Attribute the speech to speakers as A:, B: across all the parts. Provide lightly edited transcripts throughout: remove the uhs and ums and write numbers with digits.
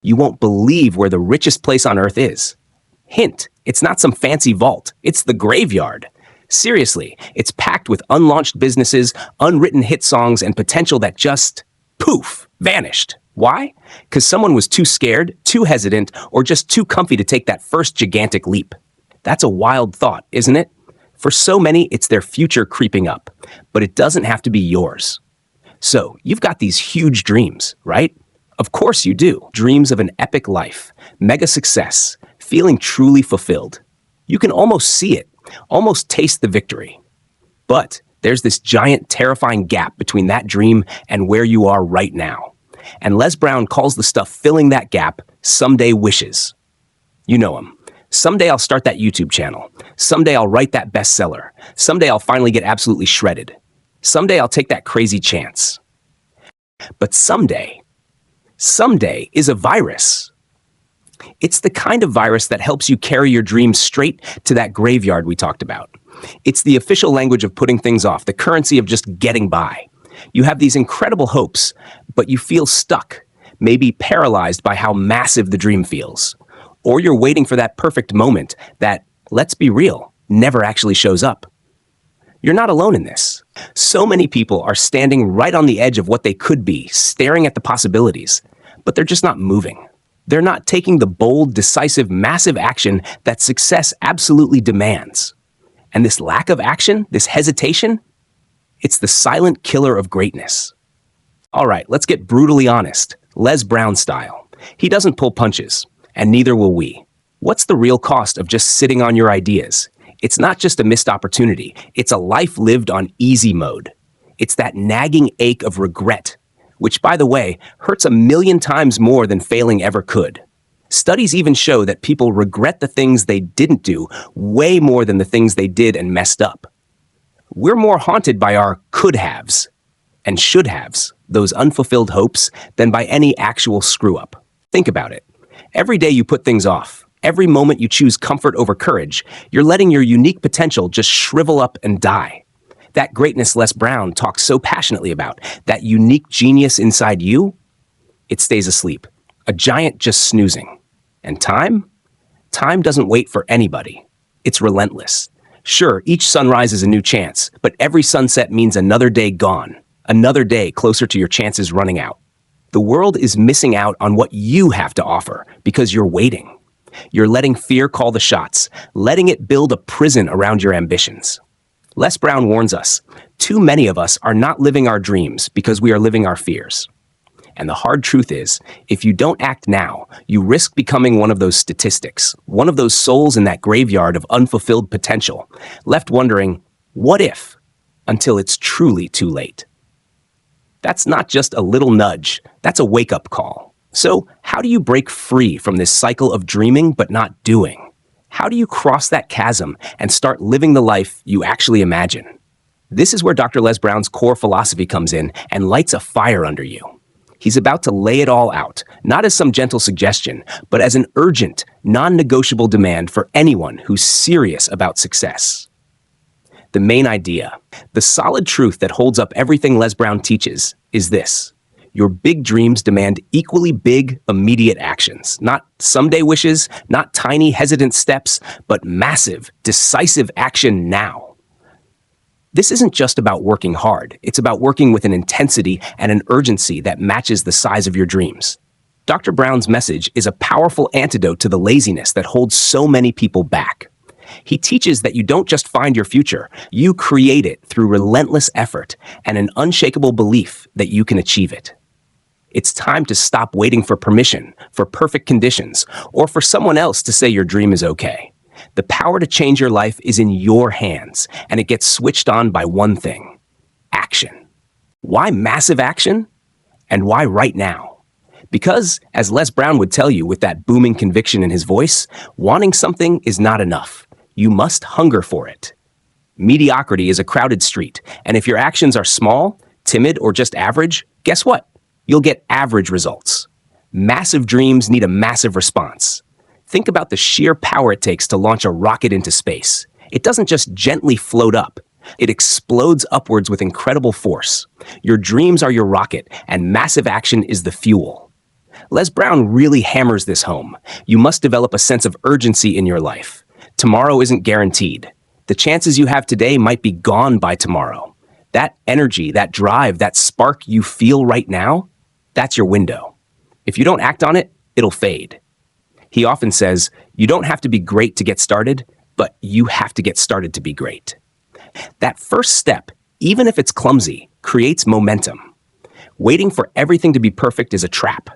A: You won't believe where the richest place on earth is. Hint, it's not some fancy vault, it's the graveyard. Seriously, it's packed with unlaunched businesses, unwritten hit songs, and potential that just, poof, vanished. Why? Because someone was too scared, too hesitant, or just too comfy to take that first gigantic leap. That's a wild thought, isn't it? For so many, it's their future creeping up, but it doesn't have to be yours. So, you've got these huge dreams, right? Of course you do. Dreams of an epic life, mega success, feeling truly fulfilled. You can almost see it, almost taste the victory. But there's this giant, terrifying gap between that dream and where you are right now. And Les Brown calls the stuff filling that gap someday wishes. You know him. Someday I'll start that YouTube channel. Someday I'll write that bestseller. Someday I'll finally get absolutely shredded. Someday I'll take that crazy chance. But someday is a virus. It's the kind of virus that helps you carry your dreams straight to that graveyard we talked about. It's the official language of putting things off, the currency of just getting by. You have these incredible hopes, but you feel stuck, maybe paralyzed by how massive the dream feels. Or you're waiting for that perfect moment that, let's be real, never actually shows up. You're not alone in this. So many people are standing right on the edge of what they could be, staring at the possibilities, but they're just not moving. They're not taking the bold, decisive, massive action that success absolutely demands. And this lack of action, this hesitation, it's the silent killer of greatness. All right, let's get brutally honest, Les Brown style. He doesn't pull punches, and neither will we. What's the real cost of just sitting on your ideas? It's not just a missed opportunity, it's a life lived on easy mode. It's that nagging ache of regret, which, by the way, hurts 1,000,000 times more than failing ever could. Studies even show that people regret the things they didn't do way more than the things they did and messed up. We're more haunted by our could-haves and should-haves, those unfulfilled hopes, than by any actual screw-up. Think about it. Every day you put things off, every moment you choose comfort over courage, you're letting your unique potential just shrivel up and die. That greatness Les Brown talks so passionately about, that unique genius inside you, it stays asleep, a giant just snoozing. And time? Time doesn't wait for anybody. It's relentless. Sure, each sunrise is a new chance, but every sunset means another day gone, another day closer to your chances running out. The world is missing out on what you have to offer because you're waiting. You're letting fear call the shots, letting it build a prison around your ambitions. Les Brown warns us, too many of us are not living our dreams because we are living our fears. And the hard truth is, if you don't act now, you risk becoming one of those statistics, one of those souls in that graveyard of unfulfilled potential, left wondering, what if? Until it's truly too late. That's not just a little nudge, that's a wake-up call. So, how do you break free from this cycle of dreaming but not doing? How do you cross that chasm and start living the life you actually imagine? This is where Dr. Les Brown's core philosophy comes in and lights a fire under you. He's about to lay it all out, not as some gentle suggestion, but as an urgent, non-negotiable demand for anyone who's serious about success. The main idea, the solid truth that holds up everything Les Brown teaches, is this. Your big dreams demand equally big, immediate actions. Not someday wishes, not tiny, hesitant steps, but massive, decisive action now. This isn't just about working hard. It's about working with an intensity and an urgency that matches the size of your dreams. Dr. Brown's message is a powerful antidote to the laziness that holds so many people back. He teaches that you don't just find your future, you create it through relentless effort and an unshakable belief that you can achieve it. It's time to stop waiting for permission, for perfect conditions, or for someone else to say your dream is okay. The power to change your life is in your hands, and it gets switched on by one thing: action. Why massive action? And why right now? Because, as Les Brown would tell you with that booming conviction in his voice, wanting something is not enough. You must hunger for it. Mediocrity is a crowded street, and if your actions are small, timid, or just average, guess what? You'll get average results. Massive dreams need a massive response. Think about the sheer power it takes to launch a rocket into space. It doesn't just gently float up. It explodes upwards with incredible force. Your dreams are your rocket, and massive action is the fuel. Les Brown really hammers this home. You must develop a sense of urgency in your life. Tomorrow isn't guaranteed. The chances you have today might be gone by tomorrow. That energy, that drive, that spark you feel right now, that's your window. If you don't act on it, it'll fade. He often says, you don't have to be great to get started, but you have to get started to be great. That first step, even if it's clumsy, creates momentum. Waiting for everything to be perfect is a trap.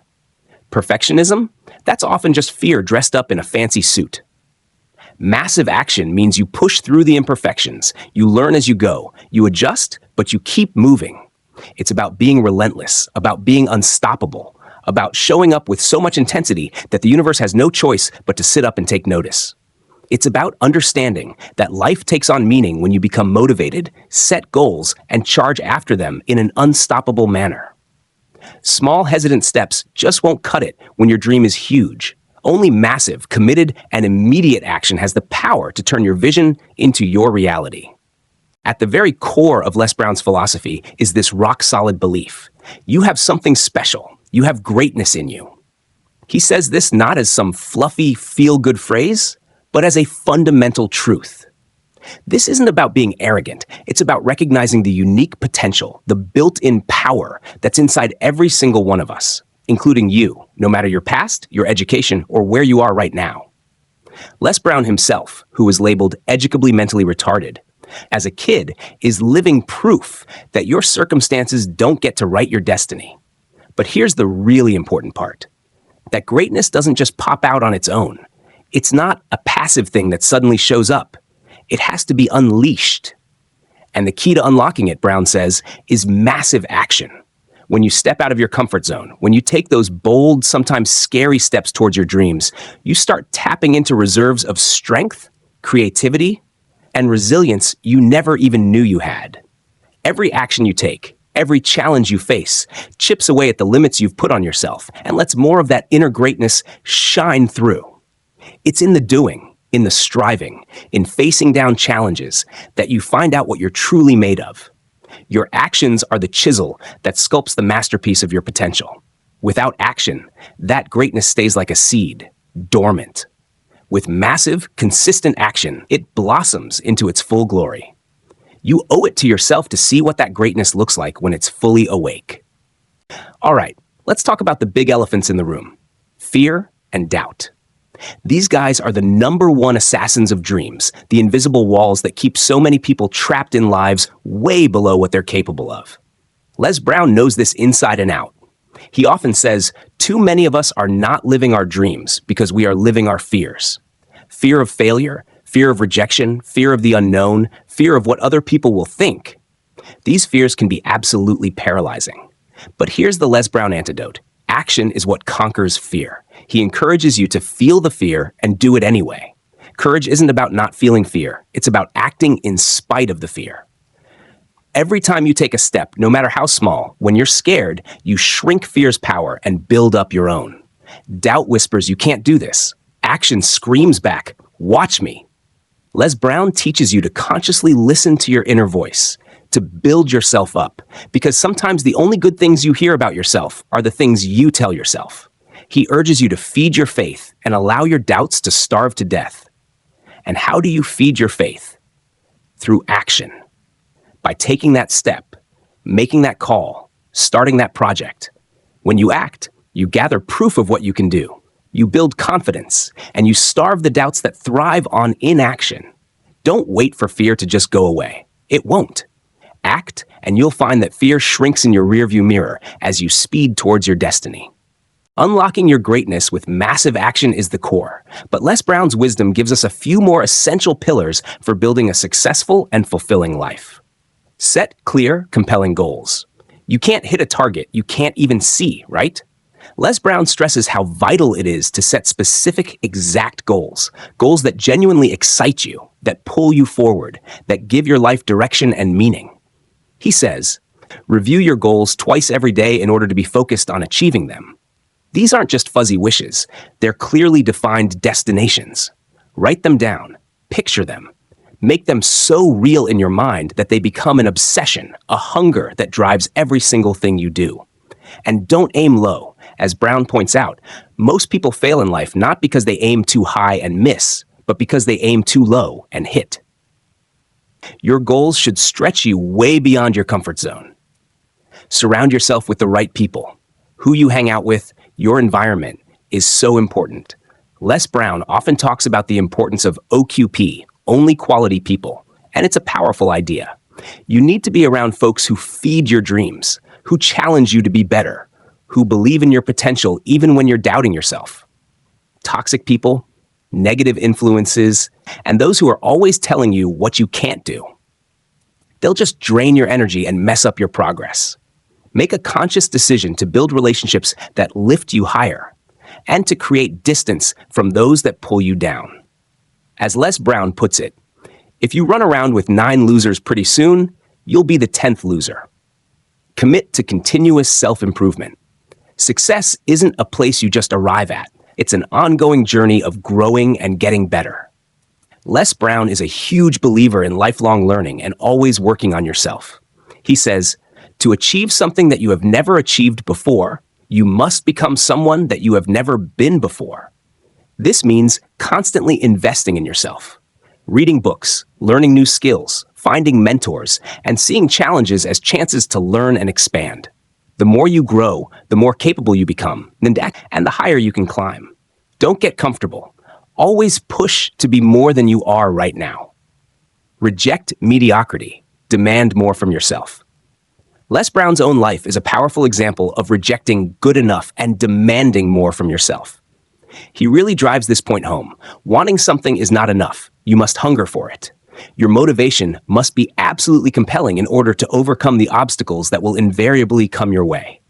A: Perfectionism? That's often just fear dressed up in a fancy suit. Massive action means you push through the imperfections, you learn as you go, you adjust, but you keep moving. It's about being relentless, about being unstoppable, about showing up with so much intensity that the universe has no choice but to sit up and take notice. It's about understanding that life takes on meaning when you become motivated, set goals, and charge after them in an unstoppable manner. Small, hesitant steps just won't cut it when your dream is huge. Only massive, committed, and immediate action has the power to turn your vision into your reality. At the very core of Les Brown's philosophy is this rock-solid belief. You have something special. You have greatness in you. He says this not as some fluffy, feel-good phrase, but as a fundamental truth. This isn't about being arrogant. It's about recognizing the unique potential, the built-in power that's inside every single one of us, including you, no matter your past, your education, or where you are right now. Les Brown himself, who was labeled educably mentally retarded, as a kid, is living proof that your circumstances don't get to write your destiny. But here's the really important part. That greatness doesn't just pop out on its own. It's not a passive thing that suddenly shows up. It has to be unleashed. And the key to unlocking it, Brown says, is massive action. When you step out of your comfort zone, when you take those bold, sometimes scary steps towards your dreams, you start tapping into reserves of strength, creativity, and resilience you never even knew you had. Every action you take, every challenge you face, chips away at the limits you've put on yourself and lets more of that inner greatness shine through. It's in the doing, in the striving, in facing down challenges that you find out what you're truly made of. Your actions are the chisel that sculpts the masterpiece of your potential. Without action, that greatness stays like a seed, dormant. With massive, consistent action, it blossoms into its full glory. You owe it to yourself to see what that greatness looks like when it's fully awake. All right, let's talk about the big elephants in the room: fear and doubt. These guys are the #1 assassins of dreams, the invisible walls that keep so many people trapped in lives way below what they're capable of. Les Brown knows this inside and out. He often says, too many of us are not living our dreams because we are living our fears. Fear of failure, fear of rejection, fear of the unknown, fear of what other people will think. These fears can be absolutely paralyzing. But here's the Les Brown antidote. Action is what conquers fear. He encourages you to feel the fear and do it anyway. Courage isn't about not feeling fear. It's about acting in spite of the fear. Every time you take a step, no matter how small, when you're scared, you shrink fear's power and build up your own. Doubt whispers you can't do this. Action screams back, watch me. Les Brown teaches you to consciously listen to your inner voice, to build yourself up, because sometimes the only good things you hear about yourself are the things you tell yourself. He urges you to feed your faith and allow your doubts to starve to death. And how do you feed your faith? Through action. By taking that step, making that call, starting that project. When you act, you gather proof of what you can do. You build confidence, and you starve the doubts that thrive on inaction. Don't wait for fear to just go away. It won't. Act, and you'll find that fear shrinks in your rearview mirror as you speed towards your destiny. Unlocking your greatness with massive action is the core, but Les Brown's wisdom gives us a few more essential pillars for building a successful and fulfilling life. Set clear, compelling goals. You can't hit a target you can't even see, right? Les Brown stresses how vital it is to set specific, exact goals. Goals that genuinely excite you, that pull you forward, that give your life direction and meaning. He says, review your goals twice every day in order to be focused on achieving them. These aren't just fuzzy wishes. They're clearly defined destinations. Write them down. Picture them. Make them so real in your mind that they become an obsession, a hunger that drives every single thing you do. And don't aim low. As Brown points out, most people fail in life not because they aim too high and miss, but because they aim too low and hit. Your goals should stretch you way beyond your comfort zone. Surround yourself with the right people. Who you hang out with, your environment, is so important. Les Brown often talks about the importance of OQP, only quality people, and it's a powerful idea. You need to be around folks who feed your dreams, who challenge you to be better, who believe in your potential even when you're doubting yourself. Toxic people, negative influences, and those who are always telling you what you can't do. They'll just drain your energy and mess up your progress. Make a conscious decision to build relationships that lift you higher and to create distance from those that pull you down. As Les Brown puts it, if you run around with 9 losers pretty soon, you'll be the 10th loser. Commit to continuous self-improvement. Success isn't a place you just arrive at. It's an ongoing journey of growing and getting better. Les Brown is a huge believer in lifelong learning and always working on yourself. He says, to achieve something that you have never achieved before, you must become someone that you have never been before. This means constantly investing in yourself, reading books, learning new skills, finding mentors, and seeing challenges as chances to learn and expand. The more you grow, the more capable you become, and the higher you can climb. Don't get comfortable. Always push to be more than you are right now. Reject mediocrity. Demand more from yourself. Les Brown's own life is a powerful example of rejecting good enough and demanding more from yourself. He really drives this point home. Wanting something is not enough. You must hunger for it. Your motivation must be absolutely compelling in order to overcome the obstacles that will invariably come your way.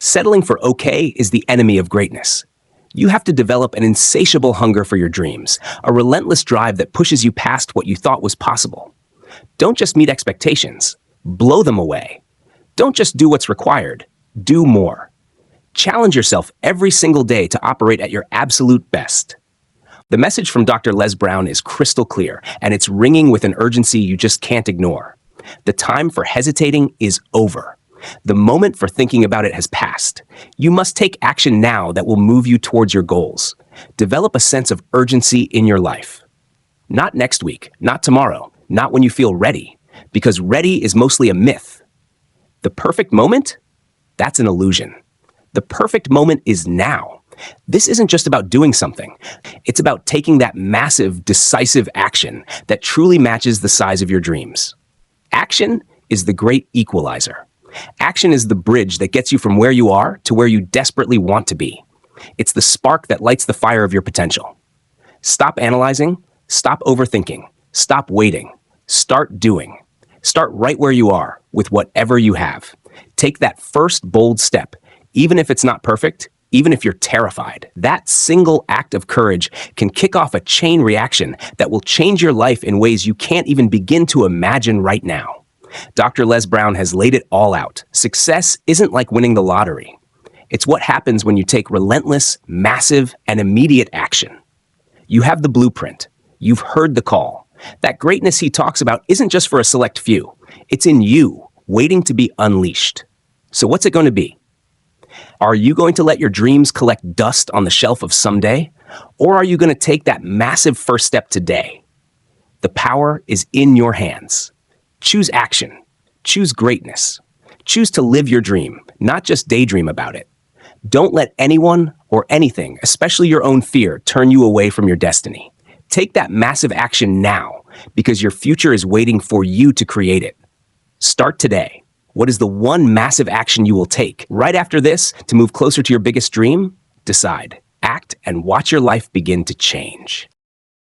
A: Settling for okay is the enemy of greatness. You have to develop an insatiable hunger for your dreams, a relentless drive that pushes you past what you thought was possible. Don't just meet expectations, blow them away. Don't just do what's required, do more. Challenge yourself every single day to operate at your absolute best. The message from Dr. Les Brown is crystal clear, and it's ringing with an urgency you just can't ignore. The time for hesitating is over. The moment for thinking about it has passed. You must take action now that will move you towards your goals. Develop a sense of urgency in your life. Not next week, not tomorrow, not when you feel ready, because ready is mostly a myth. The perfect moment? That's an illusion. The perfect moment is now. This isn't just about doing something. It's about taking that massive, decisive action that truly matches the size of your dreams. Action is the great equalizer. Action is the bridge that gets you from where you are to where you desperately want to be. It's the spark that lights the fire of your potential. Stop analyzing, stop overthinking, stop waiting, start doing. Start right where you are with whatever you have. Take that first bold step, even if it's not perfect. Even if you're terrified, that single act of courage can kick off a chain reaction that will change your life in ways you can't even begin to imagine right now. Dr. Les Brown has laid it all out. Success isn't like winning the lottery. It's what happens when you take relentless, massive, and immediate action. You have the blueprint. You've heard the call. That greatness he talks about isn't just for a select few. It's in you, waiting to be unleashed. So what's it going to be? Are you going to let your dreams collect dust on the shelf of someday? Or are you going to take that massive first step today? The power is in your hands. Choose action. Choose greatness. Choose to live your dream, not just daydream about it. Don't let anyone or anything, especially your own fear, turn you away from your destiny. Take that massive action now, because your future is waiting for you to create it. Start today. What is the one massive action you will take right after this to move closer to your biggest dream? Decide, act, and watch your life begin to change.